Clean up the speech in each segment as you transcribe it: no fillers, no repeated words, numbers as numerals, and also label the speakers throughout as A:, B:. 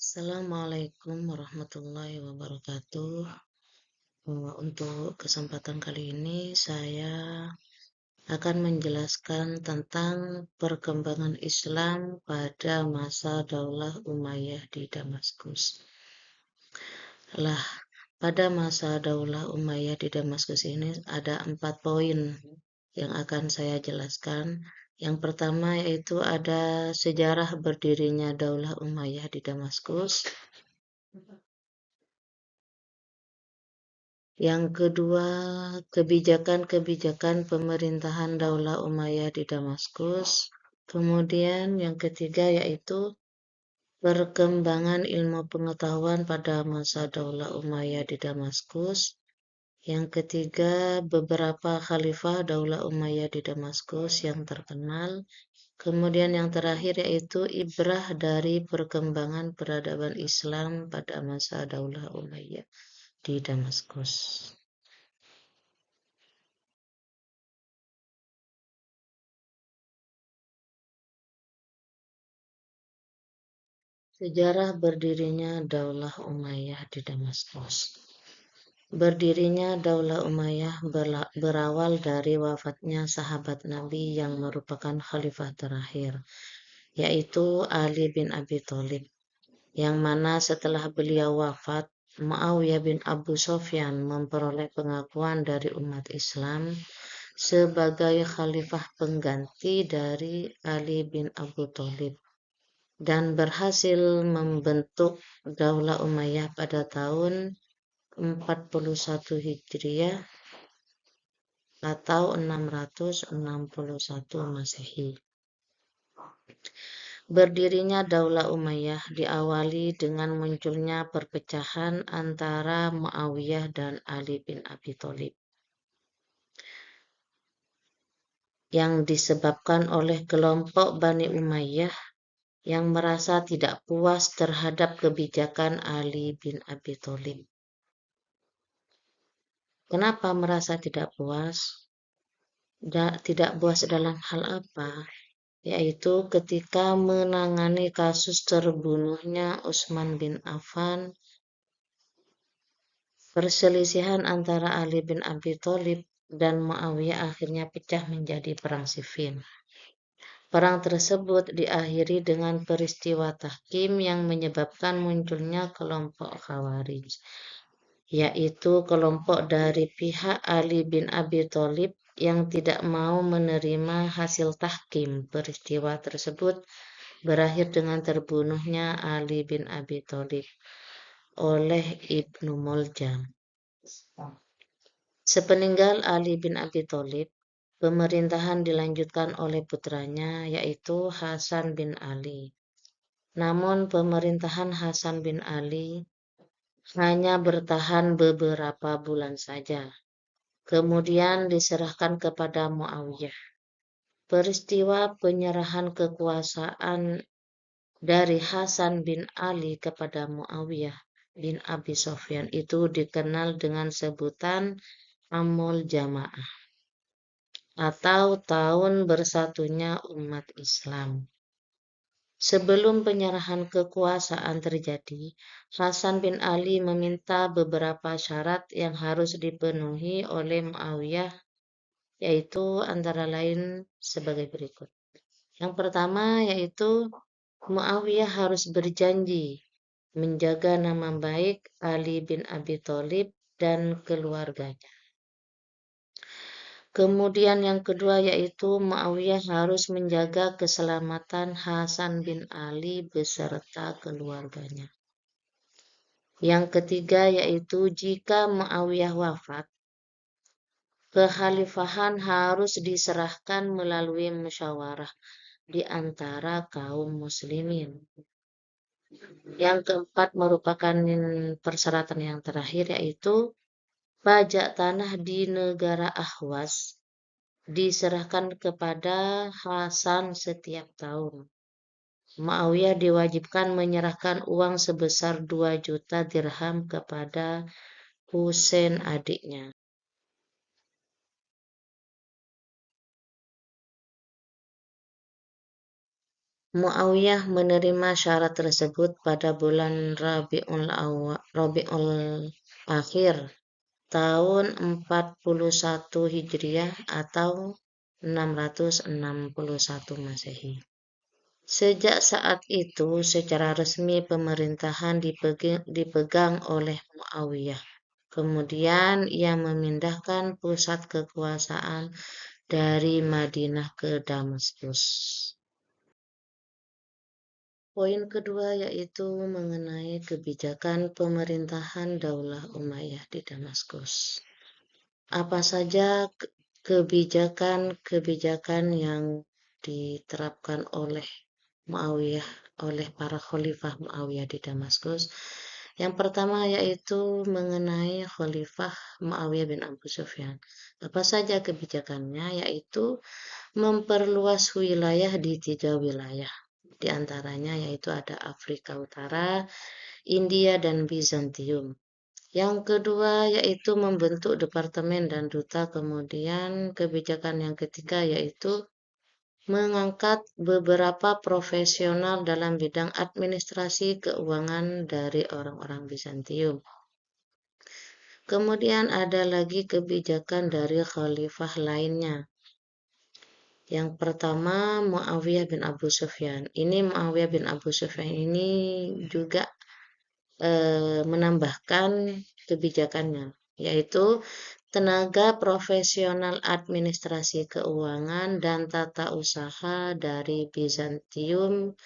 A: Assalamualaikum warahmatullahi wabarakatuh. Untuk kesempatan kali ini saya akan menjelaskan tentang perkembangan Islam pada masa Daulah Umayyah di Damaskus. Pada masa Daulah Umayyah di Damaskus ini ada 4 poin yang akan saya jelaskan. Yang pertama yaitu ada sejarah berdirinya Daulah Umayyah di Damaskus. Yang kedua, kebijakan-kebijakan pemerintahan Daulah Umayyah di Damaskus. Kemudian yang ketiga yaitu perkembangan ilmu pengetahuan pada masa Daulah Umayyah di Damaskus. Yang ketiga, beberapa khalifah Daulah Umayyah di Damaskus yang terkenal. Kemudian yang terakhir yaitu ibrah dari perkembangan peradaban Islam pada masa Daulah Umayyah di Damaskus. Sejarah berdirinya Daulah Umayyah di Damaskus. Berdirinya Daulah Umayyah berawal dari wafatnya sahabat Nabi yang merupakan khalifah terakhir, yaitu Ali bin Abi Thalib, yang mana setelah beliau wafat, Muawiyah bin Abu Sufyan memperoleh pengakuan dari umat Islam sebagai khalifah pengganti dari Ali bin Abu Thalib dan berhasil membentuk Daulah Umayyah pada tahun 41 Hijriah atau 661 Masehi. Berdirinya Daulah Umayyah diawali dengan munculnya perpecahan antara Muawiyah dan Ali bin Abi Thalib yang disebabkan oleh kelompok Bani Umayyah yang merasa tidak puas terhadap kebijakan Ali bin Abi Thalib. Kenapa merasa tidak puas? Tidak puas dalam hal apa? Yaitu ketika menangani kasus terbunuhnya Utsman bin Affan, perselisihan antara Ali bin Abi Thalib dan Muawiyah akhirnya pecah menjadi perang Siffin. Perang tersebut diakhiri dengan peristiwa tahkim yang menyebabkan munculnya kelompok Khawarij, yaitu kelompok dari pihak Ali bin Abi Thalib yang tidak mau menerima hasil tahkim. Peristiwa tersebut berakhir dengan terbunuhnya Ali bin Abi Thalib oleh Ibnu Muljam. Sepeninggal Ali bin Abi Thalib, pemerintahan dilanjutkan oleh putranya yaitu Hasan bin Ali. Namun pemerintahan Hasan bin Ali hanya bertahan beberapa bulan saja. Kemudian diserahkan kepada Muawiyah. Peristiwa penyerahan kekuasaan dari Hasan bin Ali kepada Muawiyah bin Abi Sufyan itu dikenal dengan sebutan Amul Jamaah atau tahun bersatunya umat Islam. Sebelum penyerahan kekuasaan terjadi, Hasan bin Ali meminta beberapa syarat yang harus dipenuhi oleh Muawiyah, yaitu antara lain sebagai berikut. Yang pertama yaitu Muawiyah harus berjanji menjaga nama baik Ali bin Abi Thalib dan keluarganya. Kemudian yang kedua yaitu Muawiyah harus menjaga keselamatan Hasan bin Ali beserta keluarganya. Yang ketiga yaitu jika Muawiyah wafat, kekhalifahan harus diserahkan melalui musyawarah di antara kaum muslimin. Yang keempat merupakan persyaratan yang terakhir yaitu pajak tanah di negara Ahwas diserahkan kepada Hasan setiap tahun. Muawiyah diwajibkan menyerahkan uang sebesar 2 juta dirham kepada Husain adiknya. Muawiyah menerima syarat tersebut pada bulan Rabiul Akhir tahun 41 Hijriah atau 661 Masehi. Sejak saat itu, secara resmi pemerintahan dipegang oleh Muawiyah. Kemudian ia memindahkan pusat kekuasaan dari Madinah ke Damaskus. Poin kedua yaitu mengenai kebijakan pemerintahan Daulah Umayyah di Damaskus. Apa saja kebijakan-kebijakan yang diterapkan oleh Muawiyah, oleh para khalifah Muawiyah di Damaskus? Yang pertama yaitu mengenai Khalifah Muawiyah bin Abu Sufyan. Apa saja kebijakannya? Yaitu memperluas wilayah di 3 wilayah. Di antaranya yaitu ada Afrika Utara, India, dan Bizantium. Yang kedua yaitu membentuk departemen dan duta. Kemudian kebijakan yang ketiga yaitu mengangkat beberapa profesional dalam bidang administrasi keuangan dari orang-orang Bizantium. Kemudian ada lagi kebijakan dari khalifah lainnya. Yang pertama Muawiyah bin Abu Sufyan. Ini Muawiyah bin Abu Sufyan ini juga menambahkan kebijakannya, yaitu tenaga profesional administrasi keuangan dan tata usaha dari Bizantium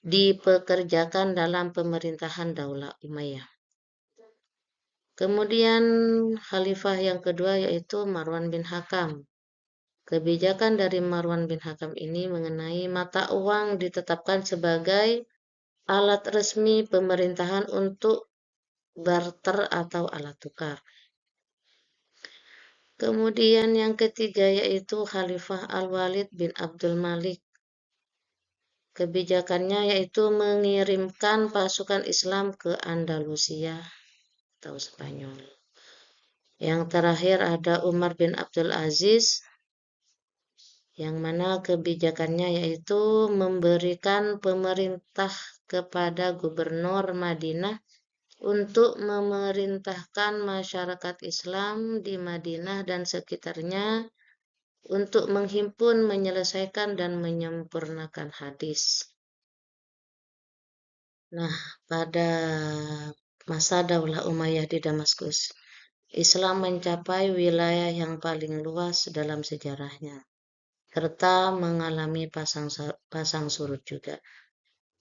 A: dipekerjakan dalam pemerintahan Daulah Umayyah. Kemudian khalifah yang kedua yaitu Marwan bin Hakam. Kebijakan dari Marwan bin Hakam ini mengenai mata uang ditetapkan sebagai alat resmi pemerintahan untuk barter atau alat tukar. Kemudian yang ketiga yaitu Khalifah Al-Walid bin Abdul Malik. Kebijakannya yaitu mengirimkan pasukan Islam ke Andalusia atau Spanyol. Yang terakhir ada Umar bin Abdul Aziz, yang mana kebijakannya yaitu memberikan pemerintah kepada gubernur Madinah untuk memerintahkan masyarakat Islam di Madinah dan sekitarnya untuk menghimpun, menyelesaikan, dan menyempurnakan hadis. Nah, pada masa Daulah Umayyah di Damaskus, Islam mencapai wilayah yang paling luas dalam sejarahnya, serta mengalami pasang surut juga.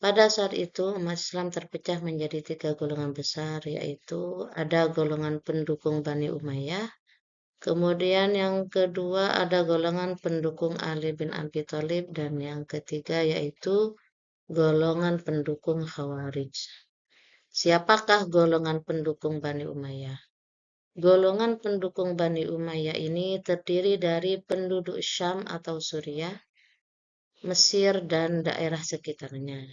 A: Pada saat itu, umat Islam terpecah menjadi 3 golongan besar, yaitu ada golongan pendukung Bani Umayyah, kemudian yang kedua ada golongan pendukung Ali bin Abi Thalib, dan yang ketiga yaitu golongan pendukung Khawarij. Siapakah golongan pendukung Bani Umayyah? Golongan pendukung Bani Umayyah ini terdiri dari penduduk Syam atau Suriah, Mesir, dan daerah sekitarnya.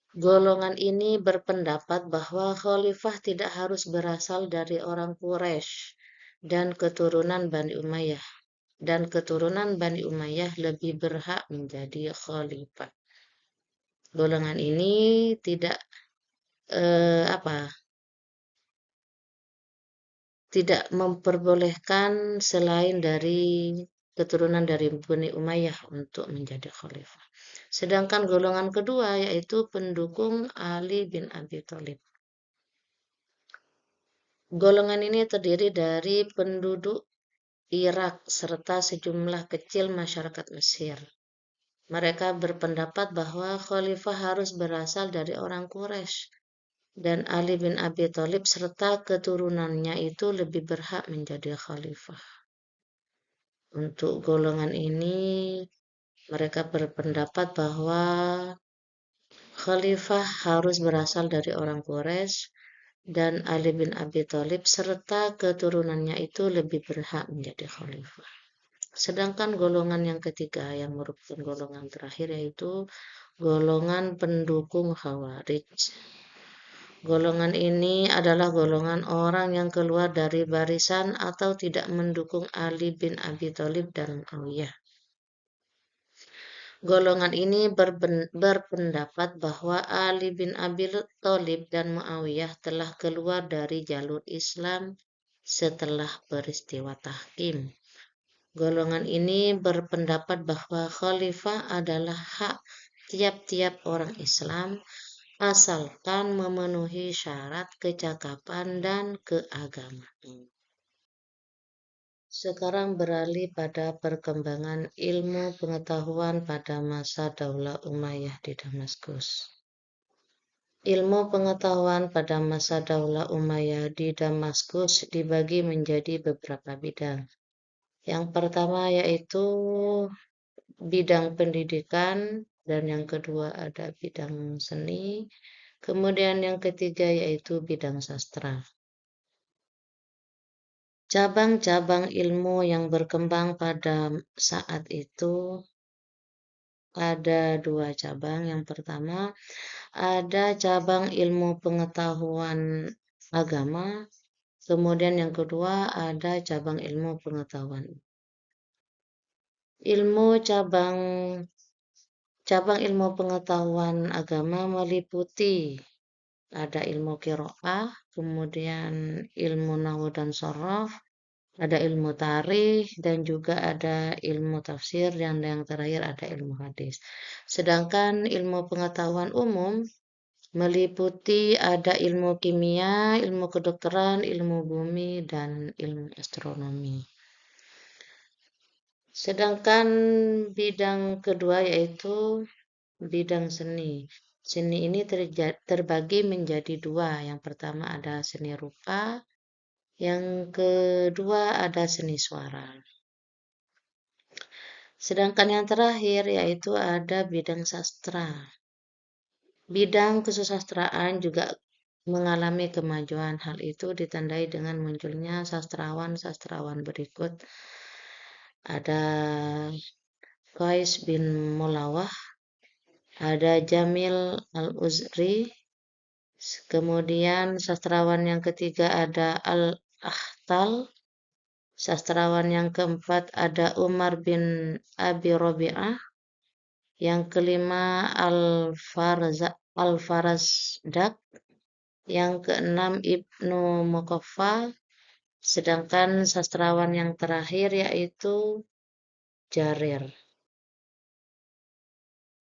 A: Golongan ini berpendapat bahwa khalifah tidak harus berasal dari orang Quraisy dan keturunan Bani Umayyah, dan keturunan Bani Umayyah lebih berhak menjadi khalifah. Golongan ini tidak tidak memperbolehkan selain dari keturunan dari Bani Umayyah untuk menjadi khalifah. Sedangkan golongan kedua yaitu pendukung Ali bin Abi Thalib. Golongan ini terdiri dari penduduk Irak serta sejumlah kecil masyarakat Mesir. Mereka berpendapat bahwa khalifah harus berasal dari orang Quraisy dan Ali bin Abi Thalib serta keturunannya itu lebih berhak menjadi khalifah. Untuk golongan ini, mereka berpendapat bahwa khalifah harus berasal dari orang Quraisy dan Ali bin Abi Thalib serta keturunannya itu lebih berhak menjadi khalifah. Sedangkan golongan yang ketiga yang merupakan golongan terakhir yaitu golongan pendukung Khawarij. Golongan ini adalah golongan orang yang keluar dari barisan atau tidak mendukung Ali bin Abi Thalib dan Muawiyah. Golongan ini berpendapat bahwa Ali bin Abi Thalib dan Muawiyah telah keluar dari jalur Islam setelah peristiwa Tahkim. Golongan ini berpendapat bahwa khalifah adalah hak tiap-tiap orang Islam asalkan memenuhi syarat kecakapan dan keagamaan. Sekarang beralih pada perkembangan ilmu pengetahuan pada masa Daulah Umayyah di Damaskus. Ilmu pengetahuan pada masa Daulah Umayyah di Damaskus dibagi menjadi beberapa bidang. Yang pertama yaitu bidang pendidikan, dan yang kedua ada bidang seni, kemudian yang ketiga yaitu bidang sastra. Cabang-cabang ilmu yang berkembang pada saat itu ada dua cabang. Yang pertama ada cabang ilmu pengetahuan agama, kemudian yang kedua ada cabang ilmu pengetahuan. Cabang ilmu pengetahuan agama meliputi ada ilmu qiraah, kemudian ilmu nahwu dan sharaf, ada ilmu tarikh, dan juga ada ilmu tafsir, dan yang terakhir ada ilmu hadis. Sedangkan ilmu pengetahuan umum meliputi ada ilmu kimia, ilmu kedokteran, ilmu bumi, dan ilmu astronomi. Sedangkan bidang kedua yaitu bidang seni. Seni ini terbagi menjadi dua. Yang pertama ada seni rupa, yang kedua ada seni suara. Sedangkan yang terakhir yaitu ada bidang sastra. Bidang kesusastraan juga mengalami kemajuan. Hal itu ditandai dengan munculnya sastrawan-sastrawan berikut. Ada Qais bin Mulawah, ada Jamil Al-Uzri, kemudian sastrawan yang ketiga ada Al-Akhtal, sastrawan yang keempat ada Umar bin Abi Rabi'ah, yang kelima Al-Farazdak, yang keenam Ibnu Muqaffal, sedangkan sastrawan yang terakhir yaitu Jarir.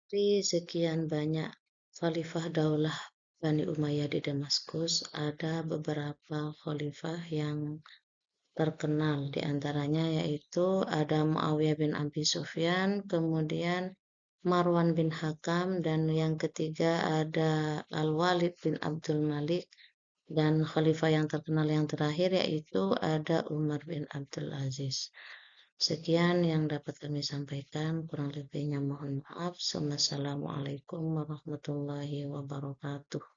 A: Dari sekian banyak khalifah daulah Bani Umayyah di Damaskus, ada beberapa khalifah yang terkenal, di antaranya yaitu ada Muawiyah bin Abi Sufyan, kemudian Marwan bin Hakam, dan yang ketiga ada Al-Walid bin Abdul Malik, dan khalifah yang terkenal yang terakhir yaitu ada Umar bin Abdul Aziz. Sekian yang dapat kami sampaikan, kurang lebihnya mohon maaf. Wassalamualaikum warahmatullahi wabarakatuh.